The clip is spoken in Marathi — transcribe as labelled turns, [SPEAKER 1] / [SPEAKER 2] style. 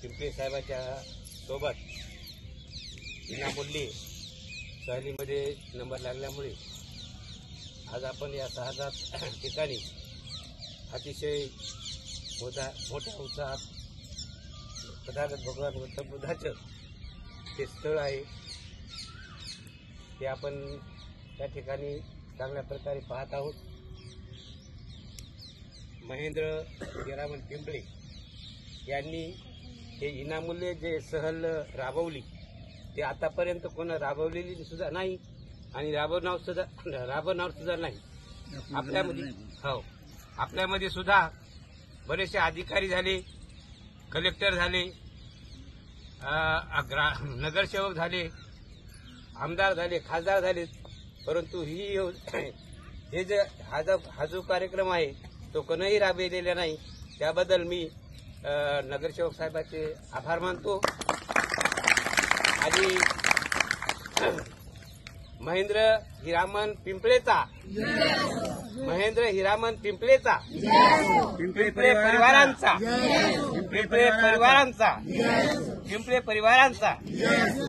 [SPEAKER 1] पिंपळे साहेबांच्या सोबत विनामूल्य सहलीमध्ये नंबर लागल्यामुळे आज आपण या 6-7 ठिकाणी अतिशय मोठ्या उत्साहात तथागत भगवान गौतम बुद्धाचं ते स्थळ आहे ते आपण त्या ठिकाणी चांगल्या प्रकारे पाहत आहोत। महेंद्र हिरामन पिंपळे यांनी हे विनामूल्य जे सहल राबवली ते आतापर्यंत कोण राबवलेली सुद्धा नाही आणि राबवणार सुद्धा नाही। आपल्यामध्ये सुद्धा बरेचसे अधिकारी झाले, कलेक्टर झाले, नगरसेवक झाले, आमदार झाले, खासदार झाले, परंतु हे जे हा जो कार्यक्रम आहे तो कोणीही राबविलेला नाही। त्याबद्दल मी नगरसेवक साहेबांचे आभार मानतो आणि महेंद्र हिरामन पिंपळेचा पिंपळे परिवारांचा